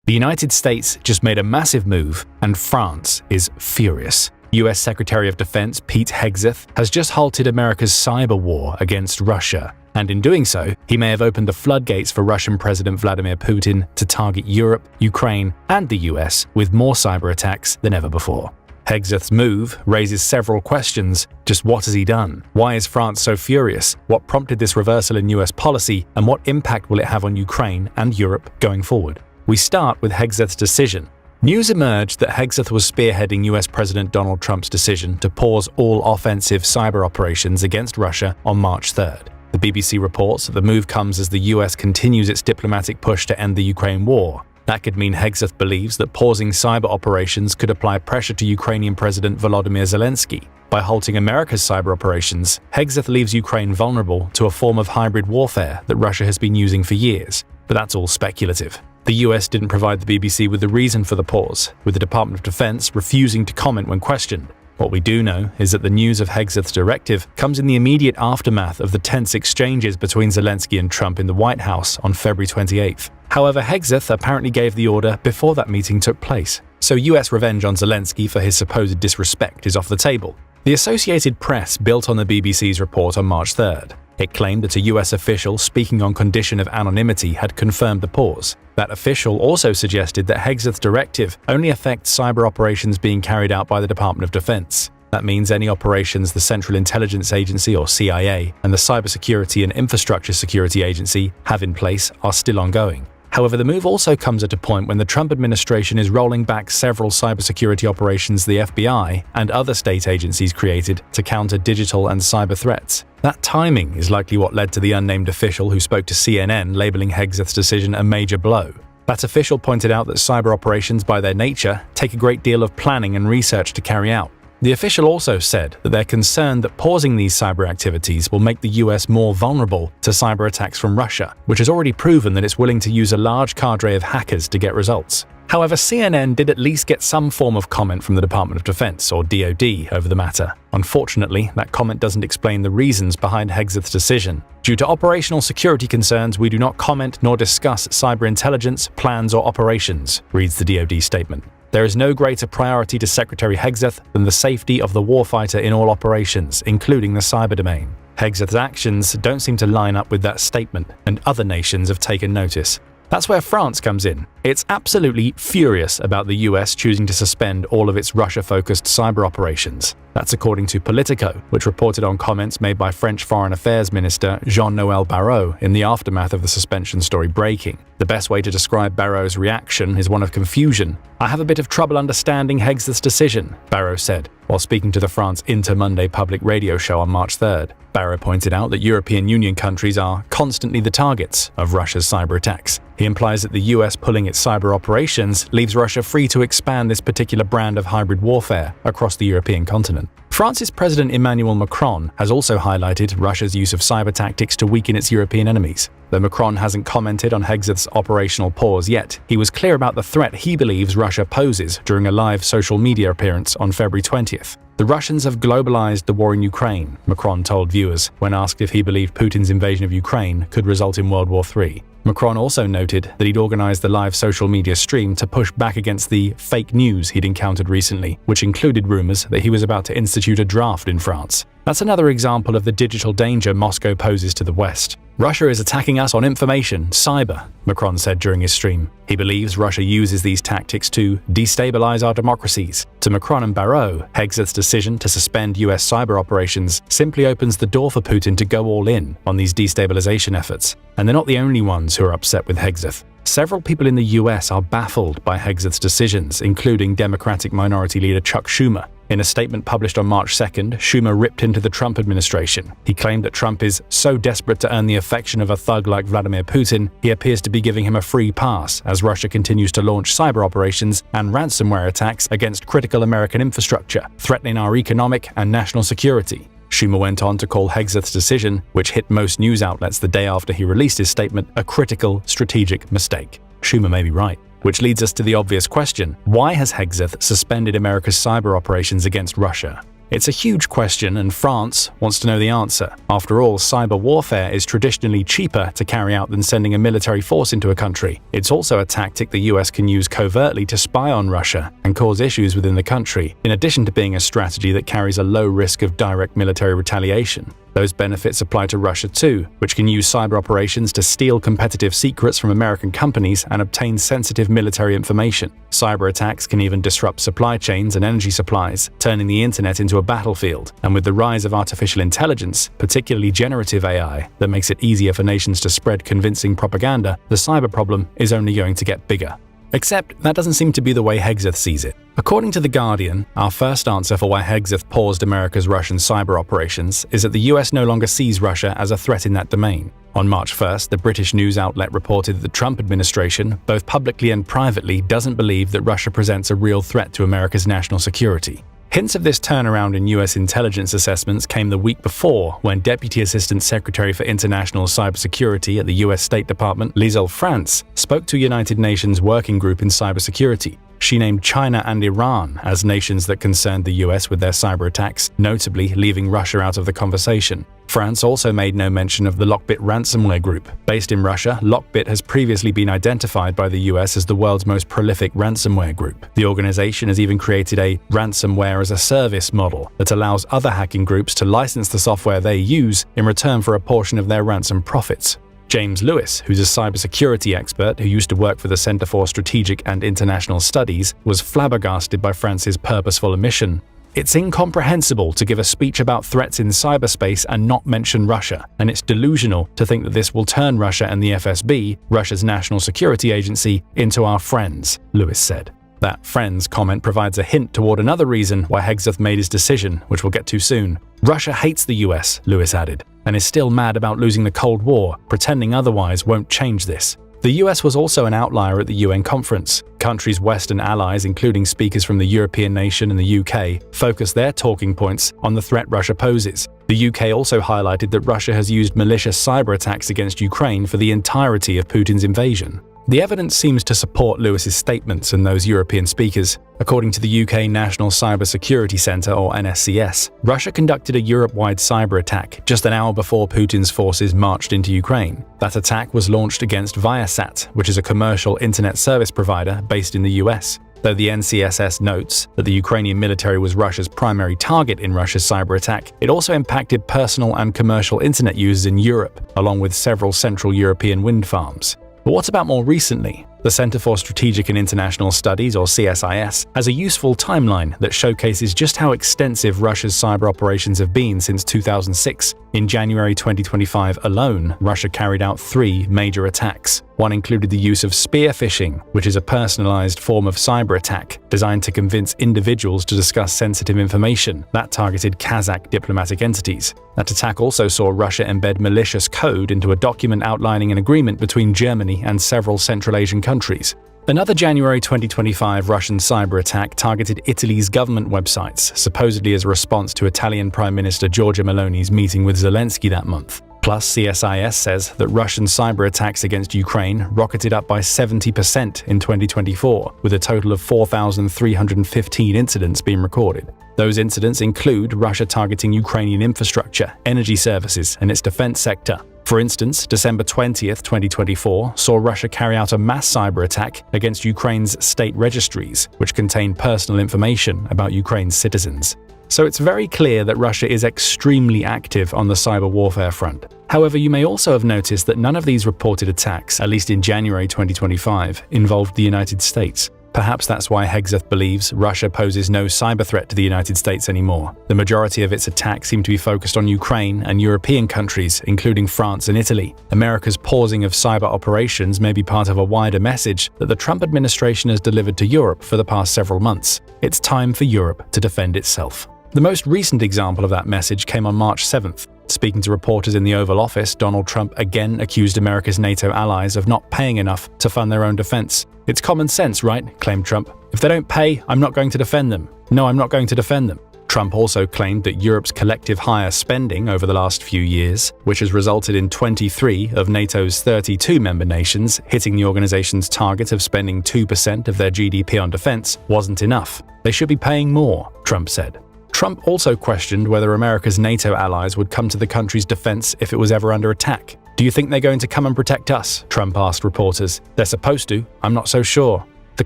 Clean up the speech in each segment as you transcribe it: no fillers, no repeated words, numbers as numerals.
The United States just made a massive move, and France is furious. US Secretary of Defense Pete Hegseth has just halted America's cyber war against Russia, and in doing so, he may have opened the floodgates for Russian President Vladimir Putin to target Europe, Ukraine, and the US with more cyber attacks than ever before. Hegseth's move raises several questions. Just what has he done? Why is France so furious? What prompted this reversal in US policy, and what impact will it have on Ukraine and Europe going forward? We start with Hegseth's decision. News emerged that Hegseth was spearheading US President Donald Trump's decision to pause all offensive cyber operations against Russia on March 3rd. The BBC reports that the move comes as the US continues its diplomatic push to end the Ukraine war. That could mean Hegseth believes that pausing cyber operations could apply pressure to Ukrainian President Volodymyr Zelensky. By halting America's cyber operations, Hegseth leaves Ukraine vulnerable to a form of hybrid warfare that Russia has been using for years. But that's all speculative. The US didn't provide the BBC with the reason for the pause, with the Department of Defense refusing to comment when questioned. What we do know is that the news of Hegseth's directive comes in the immediate aftermath of the tense exchanges between Zelensky and Trump in the White House on February 28th. However, Hegseth apparently gave the order before that meeting took place, so US revenge on Zelensky for his supposed disrespect is off the table. The Associated Press built on the BBC's report on March 3rd. It claimed that a US official speaking on condition of anonymity had confirmed the pause. That official also suggested that Hegseth's directive only affects cyber operations being carried out by the Department of Defense. That means any operations the Central Intelligence Agency, or CIA, and the Cybersecurity and Infrastructure Security Agency have in place are still ongoing. However, the move also comes at a point when the Trump administration is rolling back several cybersecurity operations the FBI and other state agencies created to counter digital and cyber threats. That timing is likely what led to the unnamed official who spoke to CNN labeling Hegseth's decision a major blow. That official pointed out that cyber operations by their nature take a great deal of planning and research to carry out. The official also said that they're concerned that pausing these cyber activities will make the US more vulnerable to cyber attacks from Russia, which has already proven that it's willing to use a large cadre of hackers to get results. However, CNN did at least get some form of comment from the Department of Defense, or DoD, over the matter. Unfortunately, that comment doesn't explain the reasons behind Hegseth's decision. Due to operational security concerns, we do not comment nor discuss cyber intelligence, plans, or operations, reads the DoD statement. There is no greater priority to Secretary Hegseth than the safety of the warfighter in all operations, including the cyber domain. Hegseth's actions don't seem to line up with that statement, and other nations have taken notice. That's where France comes in. It's absolutely furious about the US choosing to suspend all of its Russia-focused cyber operations. That's according to Politico, which reported on comments made by French Foreign Affairs Minister Jean-Noël Barrot in the aftermath of the suspension story breaking. The best way to describe Barrot's reaction is one of confusion. "I have a bit of trouble understanding Hegseth's decision," Barrot said, while speaking to the France Inter-Monday public radio show on March 3rd. Barrot pointed out that European Union countries are constantly the targets of Russia's cyber attacks. He implies that the US pulling its cyber operations leaves Russia free to expand this particular brand of hybrid warfare across the European continent. France's President Emmanuel Macron has also highlighted Russia's use of cyber tactics to weaken its European enemies. Though Macron hasn't commented on Hegseth's operational pause yet, he was clear about the threat he believes Russia poses during a live social media appearance on February 20th. The Russians have globalized the war in Ukraine, Macron told viewers when asked if he believed Putin's invasion of Ukraine could result in World War III. Macron also noted that he'd organized the live social media stream to push back against the fake news he'd encountered recently, which included rumors that he was about to institute a draft in France. That's another example of the digital danger Moscow poses to the West. "Russia is attacking us on information, cyber," Macron said during his stream. He believes Russia uses these tactics to destabilize our democracies. To Macron and Barrot, Hegseth's decision to suspend US cyber operations simply opens the door for Putin to go all in on these destabilization efforts. And they're not the only ones who are upset with Hegseth. Several people in the US are baffled by Hegseth's decisions, including Democratic Minority Leader Chuck Schumer. In a statement published on March 2nd, Schumer ripped into the Trump administration. He claimed that Trump is so desperate to earn the affection of a thug like Vladimir Putin, he appears to be giving him a free pass as Russia continues to launch cyber operations and ransomware attacks against critical American infrastructure, threatening our economic and national security. Schumer went on to call Hegseth's decision, which hit most news outlets the day after he released his statement, a critical strategic mistake. Schumer may be right. Which leads us to the obvious question: why has Hegseth suspended America's cyber operations against Russia? It's a huge question, and France wants to know the answer. After all, cyber warfare is traditionally cheaper to carry out than sending a military force into a country. It's also a tactic the US can use covertly to spy on Russia and cause issues within the country, in addition to being a strategy that carries a low risk of direct military retaliation. Those benefits apply to Russia too, which can use cyber operations to steal competitive secrets from American companies and obtain sensitive military information. Cyber attacks can even disrupt supply chains and energy supplies, turning the internet into a battlefield. And with the rise of artificial intelligence, particularly generative AI, that makes it easier for nations to spread convincing propaganda, the cyber problem is only going to get bigger. Except that doesn't seem to be the way Hegseth sees it. According to The Guardian, our first answer for why Hegseth paused America's Russian cyber operations is that the US no longer sees Russia as a threat in that domain. On March 1st, the British news outlet reported that the Trump administration, both publicly and privately, doesn't believe that Russia presents a real threat to America's national security. Hints of this turnaround in US intelligence assessments came the week before when Deputy Assistant Secretary for International Cybersecurity at the US State Department, Liesl France, spoke to United Nations Working Group in Cybersecurity. She named China and Iran as nations that concerned the US with their cyber attacks, notably leaving Russia out of the conversation. France also made no mention of the Lockbit ransomware group. Based in Russia, Lockbit has previously been identified by the US as the world's most prolific ransomware group. The organization has even created a ransomware as a service model that allows other hacking groups to license the software they use in return for a portion of their ransom profits. James Lewis, who's a cybersecurity expert who used to work for the Center for Strategic and International Studies, was flabbergasted by France's purposeful omission. It's incomprehensible to give a speech about threats in cyberspace and not mention Russia, and it's delusional to think that this will turn Russia and the FSB, Russia's national security agency, into our friends, Lewis said. That friends comment provides a hint toward another reason why Hegseth made his decision, which we'll get to soon. Russia hates the US, Lewis added, and is still mad about losing the Cold War. Pretending otherwise won't change this. The US was also an outlier at the UN conference. Countries' Western allies, including speakers from the European nation and the UK, focused their talking points on the threat Russia poses. The UK also highlighted that Russia has used malicious cyber attacks against Ukraine for the entirety of Putin's invasion. The evidence seems to support Lewis's statements and those European speakers. According to the UK National Cybersecurity Centre, or NSCS, Russia conducted a Europe-wide cyber attack just an hour before Putin's forces marched into Ukraine. That attack was launched against Viasat, which is a commercial internet service provider based in the US. Though the NCSS notes that the Ukrainian military was Russia's primary target in Russia's cyber attack, it also impacted personal and commercial internet users in Europe, along with several Central European wind farms. But what about more recently? The Center for Strategic and International Studies, or CSIS, has a useful timeline that showcases just how extensive Russia's cyber operations have been since 2006. In January 2025 alone, Russia carried out 3 major attacks. One included the use of spear phishing, which is a personalized form of cyber attack designed to convince individuals to discuss sensitive information that targeted Kazakh diplomatic entities. That attack also saw Russia embed malicious code into a document outlining an agreement between Germany and several Central Asian countries. Another January 2025 Russian cyber attack targeted Italy's government websites, supposedly as a response to Italian Prime Minister Giorgia Meloni's meeting with Zelensky that month. Plus, CSIS says that Russian cyber attacks against Ukraine rocketed up by 70% in 2024, with a total of 4,315 incidents being recorded. Those incidents include Russia targeting Ukrainian infrastructure, energy services, and its defense sector. For instance, December 20th, 2024 saw Russia carry out a mass cyber attack against Ukraine's state registries, which contain personal information about Ukraine's citizens. So it's very clear that Russia is extremely active on the cyber warfare front. However, you may also have noticed that none of these reported attacks, at least in January 2025, involved the United States. Perhaps that's why Hegseth believes Russia poses no cyber threat to the United States anymore. The majority of its attacks seem to be focused on Ukraine and European countries, including France and Italy. America's pausing of cyber operations may be part of a wider message that the Trump administration has delivered to Europe for the past several months. It's time for Europe to defend itself. The most recent example of that message came on March 7th. Speaking to reporters in the Oval Office, Donald Trump again accused America's NATO allies of not paying enough to fund their own defense. It's common sense, right? Claimed Trump. If they don't pay, I'm not going to defend them. No, I'm not going to defend them. Trump also claimed that Europe's collective higher spending over the last few years, which has resulted in 23 of NATO's 32 member nations hitting the organization's target of spending 2% of their GDP on defense, wasn't enough. They should be paying more, Trump said. Trump also questioned whether America's NATO allies would come to the country's defense if it was ever under attack. "Do you think they're going to come and protect us?" Trump asked reporters. "They're supposed to. I'm not so sure." The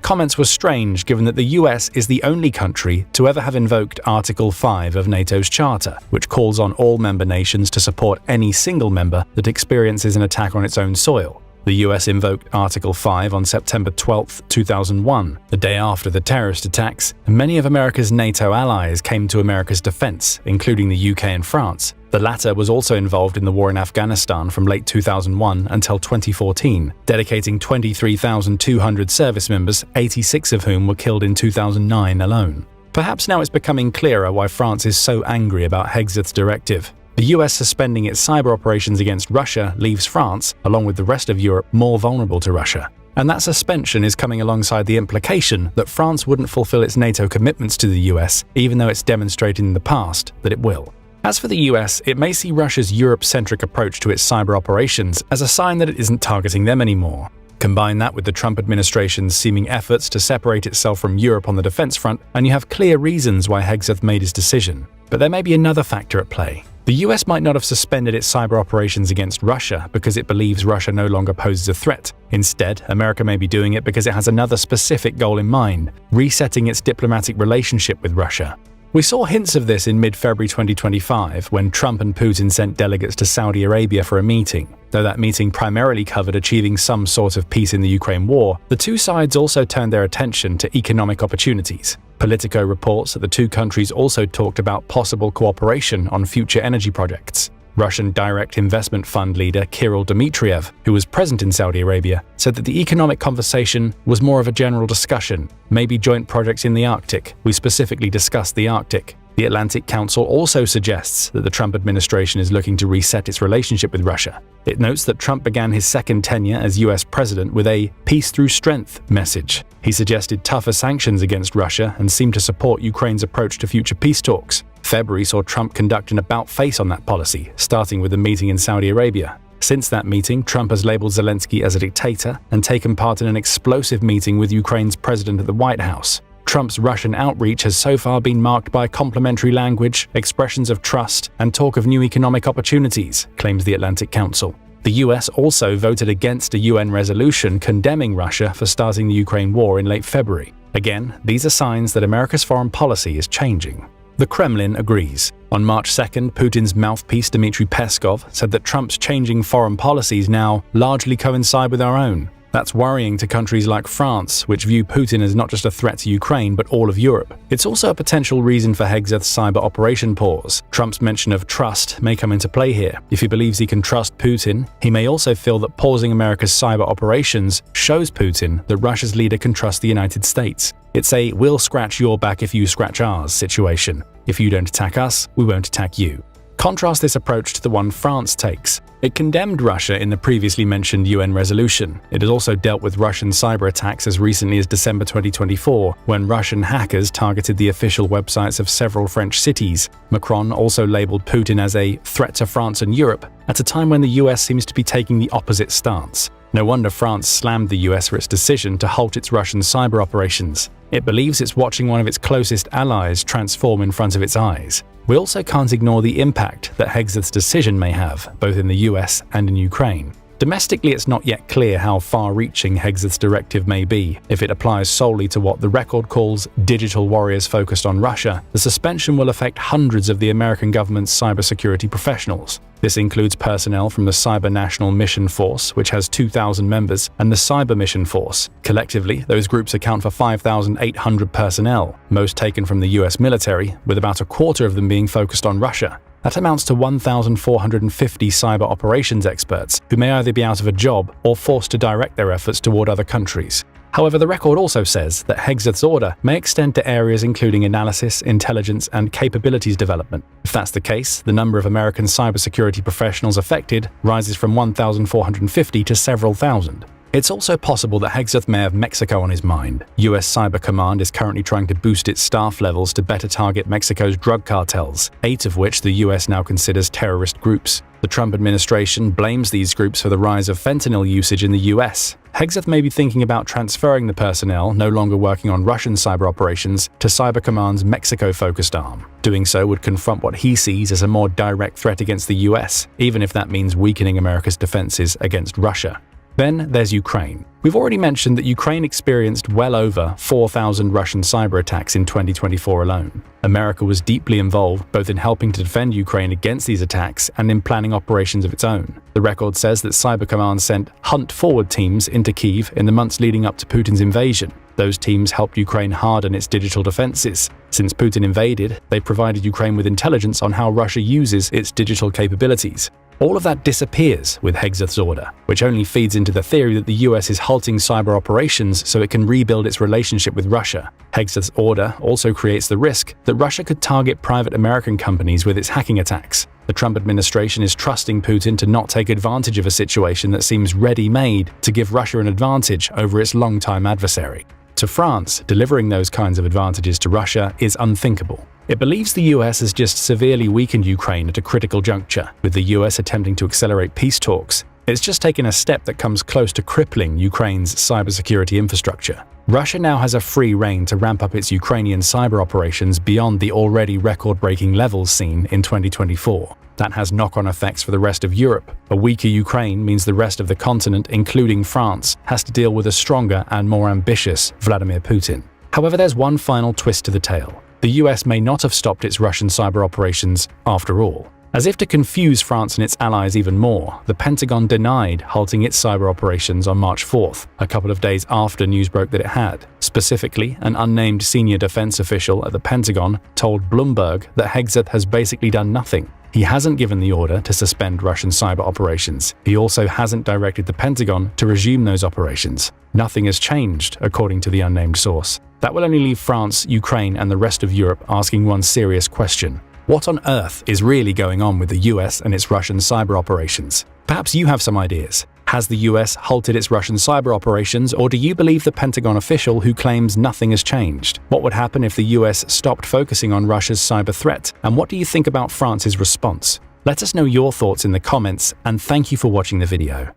comments were strange given that the US is the only country to ever have invoked Article 5 of NATO's charter, which calls on all member nations to support any single member that experiences an attack on its own soil. The US invoked Article 5 on September 12, 2001, the day after the terrorist attacks, and many of America's NATO allies came to America's defense, including the UK and France. The latter was also involved in the war in Afghanistan from late 2001 until 2014, dedicating 23,200 service members, 86 of whom were killed in 2009 alone. Perhaps now it's becoming clearer why France is so angry about Hegseth's directive. The US suspending its cyber operations against Russia leaves France, along with the rest of Europe, more vulnerable to Russia. And that suspension is coming alongside the implication that France wouldn't fulfill its NATO commitments to the US, even though it's demonstrated in the past that it will. As for the US, it may see Russia's Europe-centric approach to its cyber operations as a sign that it isn't targeting them anymore. Combine that with the Trump administration's seeming efforts to separate itself from Europe on the defense front, and you have clear reasons why Hegseth made his decision. But there may be another factor at play. The US might not have suspended its cyber operations against Russia because it believes Russia no longer poses a threat. Instead, America may be doing it because it has another specific goal in mind: resetting its diplomatic relationship with Russia. We saw hints of this in mid-February 2025 when Trump and Putin sent delegates to Saudi Arabia for a meeting. Though that meeting primarily covered achieving some sort of peace in the Ukraine war, the two sides also turned their attention to economic opportunities. Politico reports that the two countries also talked about possible cooperation on future energy projects. Russian direct investment fund leader Kirill Dmitriev, who was present in Saudi Arabia, said that the economic conversation was more of a general discussion, maybe joint projects in the Arctic. We specifically discussed the Arctic. The Atlantic Council also suggests that the Trump administration is looking to reset its relationship with Russia. It notes that Trump began his second tenure as US president with a peace through strength message. He suggested tougher sanctions against Russia and seemed to support Ukraine's approach to future peace talks. February saw Trump conduct an about-face on that policy, starting with a meeting in Saudi Arabia. Since that meeting, Trump has labeled Zelensky as a dictator and taken part in an explosive meeting with Ukraine's president at the White House. Trump's Russian outreach has so far been marked by complimentary language, expressions of trust, and talk of new economic opportunities, claims the Atlantic Council. The US also voted against a UN resolution condemning Russia for starting the Ukraine war in late February. Again, these are signs that America's foreign policy is changing. The Kremlin agrees. On March 2nd, Putin's mouthpiece Dmitry Peskov said that Trump's changing foreign policies now largely coincide with our own. That's worrying to countries like France, which view Putin as not just a threat to Ukraine but all of Europe. It's also a potential reason for Hegseth's cyber operation pause. Trump's mention of trust may come into play here. If he believes he can trust Putin, he may also feel that pausing America's cyber operations shows Putin that Russia's leader can trust the United States. It's a "we'll scratch your back if you scratch ours" situation. If you don't attack us, we won't attack you. Contrast this approach to the one France takes. It condemned Russia in the previously mentioned UN resolution. It has also dealt with Russian cyber attacks as recently as December 2024, when Russian hackers targeted the official websites of several French cities. Macron also labeled Putin as a threat to France and Europe, at a time when the US seems to be taking the opposite stance. No wonder France slammed the US for its decision to halt its Russian cyber operations. It believes it's watching one of its closest allies transform in front of its eyes. We also can't ignore the impact that Hegseth's decision may have, both in the US and in Ukraine. Domestically, it's not yet clear how far-reaching Hegseth's directive may be. If it applies solely to what the record calls digital warriors focused on Russia, the suspension will affect hundreds of the American government's cybersecurity professionals. This includes personnel from the Cyber National Mission Force, which has 2,000 members, and the Cyber Mission Force. Collectively, those groups account for 5,800 personnel, most taken from the US military, with about a quarter of them being focused on Russia. That amounts to 1,450 cyber operations experts who may either be out of a job or forced to direct their efforts toward other countries. However, the record also says that Hegseth's order may extend to areas including analysis, intelligence, and capabilities development. If that's the case, the number of American cybersecurity professionals affected rises from 1,450 to several thousand. It's also possible that Hegseth may have Mexico on his mind. US Cyber Command is currently trying to boost its staff levels to better target Mexico's drug cartels, 8 of which the US now considers terrorist groups. The Trump administration blames these groups for the rise of fentanyl usage in the US. Hegseth may be thinking about transferring the personnel no longer working on Russian cyber operations to Cyber Command's Mexico-focused arm. Doing so would confront what he sees as a more direct threat against the US, even if that means weakening America's defenses against Russia. Then there's Ukraine. We've already mentioned that Ukraine experienced well over 4,000 Russian cyber attacks in 2024 alone. America was deeply involved both in helping to defend Ukraine against these attacks and in planning operations of its own. The record says that Cyber Command sent hunt-forward teams into Kyiv in the months leading up to Putin's invasion. Those teams helped Ukraine harden its digital defenses. Since Putin invaded, they provided Ukraine with intelligence on how Russia uses its digital capabilities. All of that disappears with Hegseth's order, which only feeds into the theory that the US is halting cyber operations so it can rebuild its relationship with Russia. Hegseth's order also creates the risk that Russia could target private American companies with its hacking attacks. The Trump administration is trusting Putin to not take advantage of a situation that seems ready-made to give Russia an advantage over its longtime adversary. To France, delivering those kinds of advantages to Russia is unthinkable. It believes the US has just severely weakened Ukraine at a critical juncture, with the US attempting to accelerate peace talks. It's just taken a step that comes close to crippling Ukraine's cybersecurity infrastructure. Russia now has a free rein to ramp up its Ukrainian cyber operations beyond the already record-breaking levels seen in 2024. That has knock-on effects for the rest of Europe. A weaker Ukraine means the rest of the continent, including France, has to deal with a stronger and more ambitious Vladimir Putin. However, there's one final twist to the tale. The US may not have stopped its Russian cyber operations after all. As if to confuse France and its allies even more, the Pentagon denied halting its cyber operations on March 4th, a couple of days after news broke that it had. Specifically, an unnamed senior defense official at the Pentagon told Bloomberg that Hegseth has basically done nothing. He hasn't given the order to suspend Russian cyber operations. He also hasn't directed the Pentagon to resume those operations. Nothing has changed, according to the unnamed source. That will only leave France, Ukraine, and the rest of Europe asking one serious question. What on earth is really going on with the US and its Russian cyber operations? Perhaps you have some ideas. Has the US halted its Russian cyber operations, or do you believe the Pentagon official who claims nothing has changed? What would happen if the US stopped focusing on Russia's cyber threat? And what do you think about France's response? Let us know your thoughts in the comments, and thank you for watching the video.